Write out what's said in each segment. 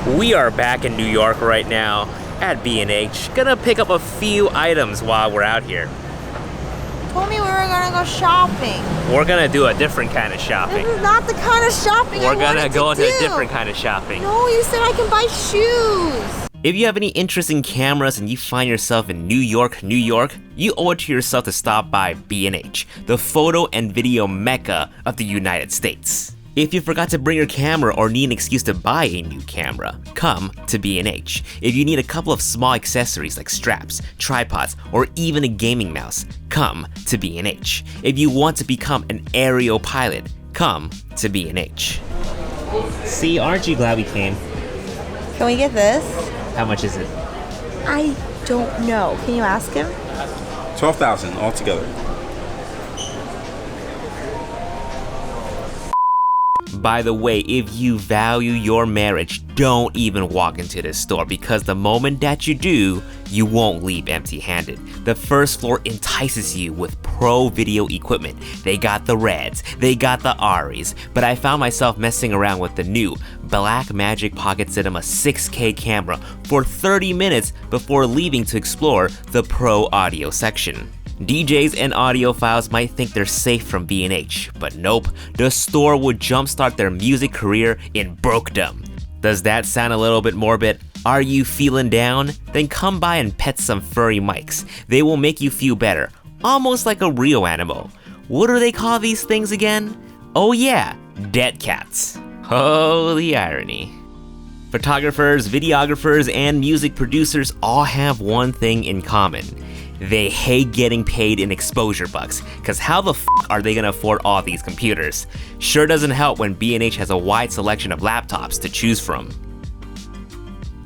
We are back in New York right now at B&H. Gonna pick up a few items while we're out here. Told me we were gonna go shopping. We're gonna do a different kind of shopping. This is not the kind of shopping We're gonna go into do. a different kind of shopping. No, you said I can buy shoes. If you have any interesting cameras and you find yourself in New York, you owe it to yourself to stop by B&H, the photo and video mecca of the United States. If you forgot to bring your camera or need an excuse to buy a new camera, come to B&H. If you need a couple of small accessories like straps, tripods, or even a gaming mouse, come to B&H. If you want to become an aerial pilot, come to B&H. See, aren't you glad we came? Can we get this? How much is it? I don't know. Can you ask him? $12,000 altogether. By the way, if you value your marriage, don't even walk into this store because the moment that you do, you won't leave empty-handed. The first floor entices you with pro video equipment. They got the Reds, they got the Aris, but I found myself messing around with the new Blackmagic Pocket Cinema 6K camera for 30 minutes before leaving to explore the pro audio section. DJs and audiophiles might think they're safe from B&H, but nope, the store would jumpstart their music career in brokedom. Does that sound a little bit morbid? Are you feeling down? Then come by and pet some furry mics. They will make you feel better, almost like a real animal. What do they call these things again? Oh yeah, dead cats. Oh, the irony. Photographers, videographers, and music producers all have one thing in common. They hate getting paid in exposure bucks, cause how the f are they gonna afford all these computers? Sure doesn't help when B&H has a wide selection of laptops to choose from.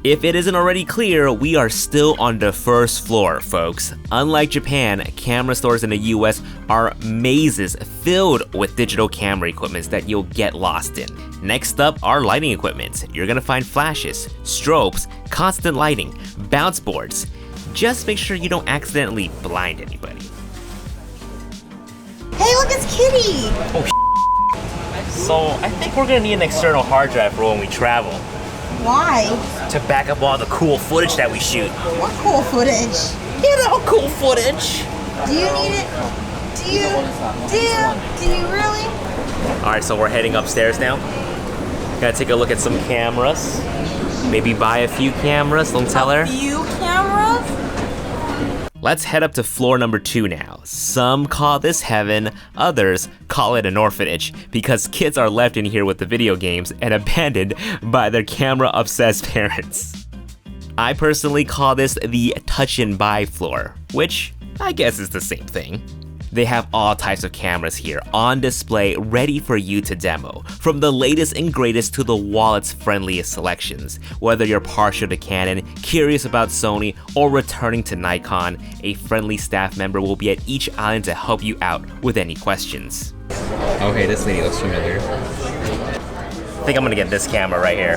If it isn't already clear, we are still on the first floor, folks. Unlike Japan, camera stores in the US are mazes filled with digital camera equipment that you'll get lost in. Next up are lighting equipment. You're gonna find flashes, strobes, constant lighting, bounce boards. Just make sure you don't accidentally blind anybody. Hey, look, it's Kitty! Oh, so I think we're gonna need an external hard drive for when we travel. Why? To back up all the cool footage that we shoot. What cool footage? You know, cool footage. Do you need it? Do you really? Alright, so we're heading upstairs now. Gotta take a look at some cameras. Maybe buy a few cameras, don't tell her. A few cameras? Let's head up to floor number 2 now. Some call this heaven, others call it an orphanage, because kids are left in here with the video games and abandoned by their camera-obsessed parents. I personally call this the touch and buy floor, which I guess is the same thing. They have all types of cameras here on display ready for you to demo, from the latest and greatest to the wallet's friendliest selections. Whether you're partial to Canon, curious about Sony, or returning to Nikon, a friendly staff member will be at each island to help you out with any questions. Okay, this lady looks familiar. I think I'm gonna get this camera right here.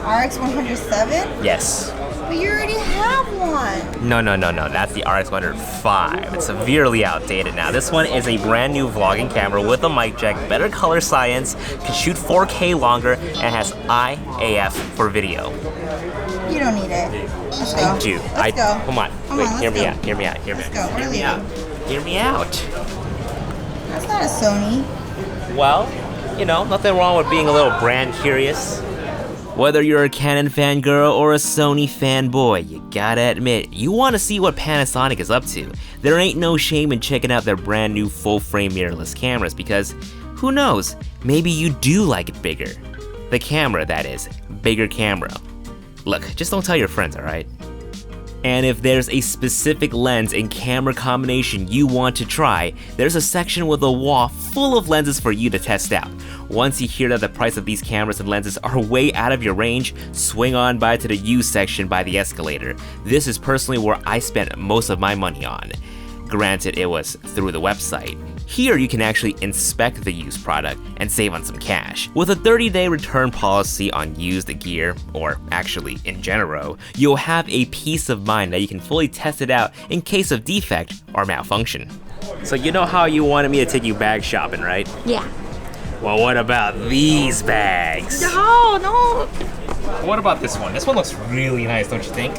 RX 107? Yes. But you already have one. No, that's the RX 105. It's severely outdated now. This one is a brand new vlogging camera with a mic jack, better color science, can shoot 4K longer, and has IAF for video. You don't need it. Let's go. I do. Let's go. Come on. Come Wait, on, hear let's me go. out. Hear me out. Let's go. We're leaving. Hear me out. That's not a Sony. Well, you know, nothing wrong with being a little brand curious. Whether you're a Canon fangirl or a Sony fanboy, you gotta admit, you wanna see what Panasonic is up to. There ain't no shame in checking out their brand new full-frame mirrorless cameras because, who knows, maybe you do like it bigger. The camera, that is. Bigger camera. Look, just don't tell your friends, alright? And if there's a specific lens and camera combination you want to try, there's a section with a wall full of lenses for you to test out. Once you hear that the price of these cameras and lenses are way out of your range, swing on by to the used section by the escalator. This is personally where I spent most of my money on. Granted, it was through the website. Here you can actually inspect the used product and save on some cash. With a 30-day return policy on used gear, or actually in general, you'll have a peace of mind that you can fully test it out in case of defect or malfunction. So you know how you wanted me to take you bag shopping, right? Yeah. Well, what about these bags? No. What about this one? This one looks really nice, don't you think?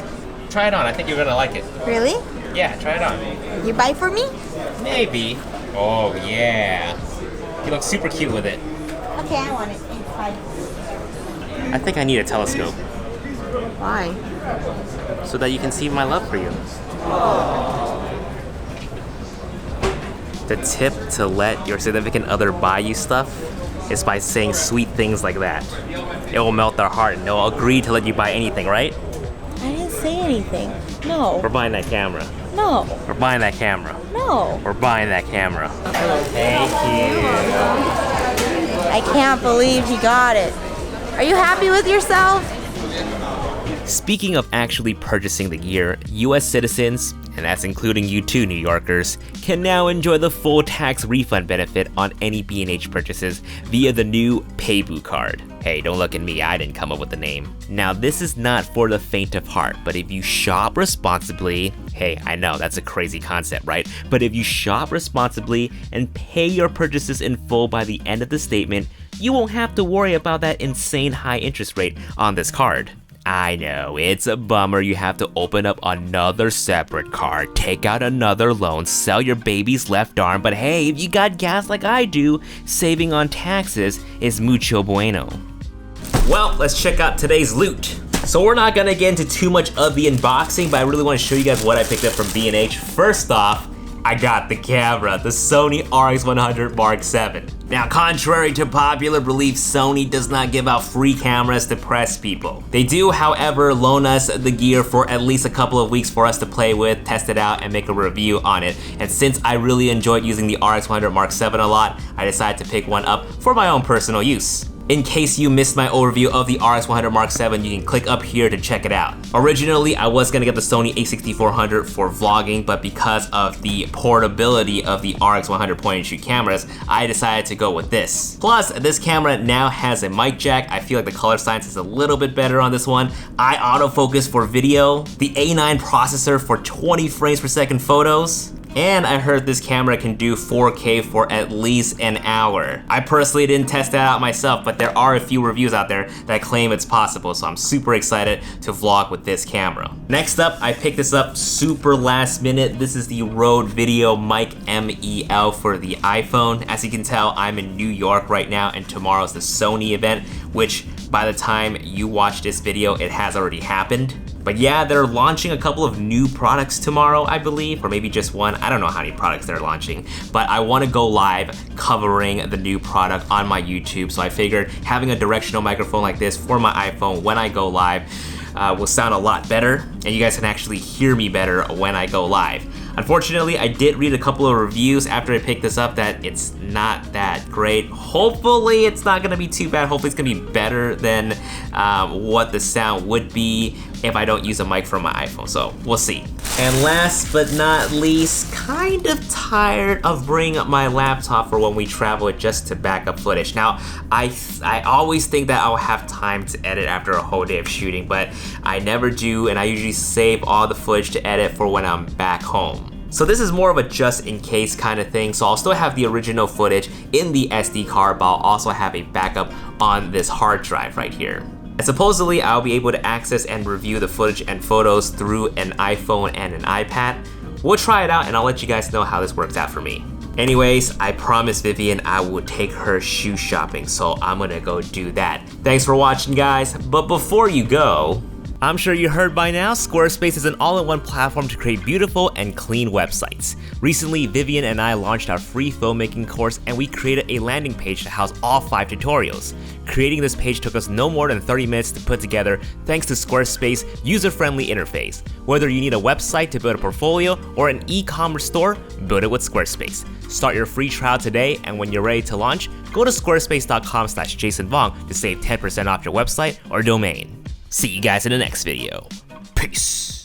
Try it on. I think you're gonna like it. Really? Yeah, try it on. You buy for me? Maybe. Oh, yeah. You look super cute with it. Okay, I want it. It's fine. I think I need a telescope Why? so that you can see my love for you. The tip to let your significant other buy you stuff is by saying sweet things like that. It will melt their heart and they'll agree to let you buy anything, right? I didn't say anything. No. We're buying that camera. No. We're buying that camera. No. We're buying that camera. Thank you. I can't believe he got it. Are you happy with yourself? Speaking of actually purchasing the gear, US citizens, and that's including you too, New Yorkers, can now enjoy the full tax refund benefit on any B&H purchases via the new Paybu card. Hey, don't look at me, I didn't come up with the name. Now, this is not for the faint of heart, but if you shop responsibly, hey, I know that's a crazy concept, right? But if you shop responsibly and pay your purchases in full by the end of the statement, you won't have to worry about that insane high interest rate on this card. I know, it's a bummer you have to open up another separate card, take out another loan, sell your baby's left arm, but hey, if you got gas like I do, saving on taxes is mucho bueno. Well, let's check out today's loot. So we're not gonna get into too much of the unboxing, but I really wanna show you guys what I picked up from B&H. First off, I got the camera, the Sony RX100 Mark VII. Now, contrary to popular belief, Sony does not give out free cameras to press people. They do, however, loan us the gear for at least a couple of weeks for us to play with, test it out, and make a review on it. And since I really enjoyed using the RX100 Mark VII a lot, I decided to pick one up for my own personal use. In case you missed my overview of the RX100 Mark VII, you can click up here to check it out. Originally, I was gonna get the Sony a6400 for vlogging, but because of the portability of the RX100 point-and-shoot cameras, I decided to go with this. Plus, this camera now has a mic jack. I feel like the color science is a little bit better on this one. Eye autofocus for video, the A9 processor for 20 frames per second photos, and I heard this camera can do 4K for at least an hour. I personally didn't test that out myself, but there are a few reviews out there that claim it's possible, so I'm super excited to vlog with this camera. Next up, I picked this up super last minute. This is the Rode Video Mic MEL for the iPhone. As you can tell, I'm in New York right now, and tomorrow's the Sony event, which by the time you watch this video, it has already happened. But yeah, they're launching a couple of new products tomorrow, I believe, or maybe just one. I don't know how many products they're launching, but I want to go live covering the new product on my YouTube. So I figured having a directional microphone like this for my iPhone when I go live will sound a lot better, and you guys can actually hear me better when I go live. Unfortunately, I did read a couple of reviews after I picked this up that it's not that great. Hopefully it's not gonna be too bad. Hopefully it's gonna be better than what the sound would be if I don't use a mic from my iPhone, so we'll see. And last but not least, kind of tired of bringing up my laptop for when we travel just to backup footage. Now, I always think that I'll have time to edit after a whole day of shooting, but I never do, and I usually save all the footage to edit for when I'm back home. So this is more of a just in case kind of thing, so I'll still have the original footage in the SD card, but I'll also have a backup on this hard drive right here. And supposedly I'll be able to access and review the footage and photos through an iPhone and an iPad. We'll try it out and I'll let you guys know how this works out for me. Anyways, I promised Vivian I would take her shoe shopping, so I'm gonna go do that. Thanks for watching, guys, but before you go, I'm sure you heard by now, Squarespace is an all-in-one platform to create beautiful and clean websites. Recently, Vivian and I launched our free filmmaking course, and we created a landing page to house all 5 tutorials. Creating this page took us no more than 30 minutes to put together thanks to Squarespace's user-friendly interface. Whether you need a website to build a portfolio or an e-commerce store, build it with Squarespace. Start your free trial today, and when you're ready to launch, go to squarespace.com/JasonVong to save 10% off your website or domain. See you guys in the next video. Peace.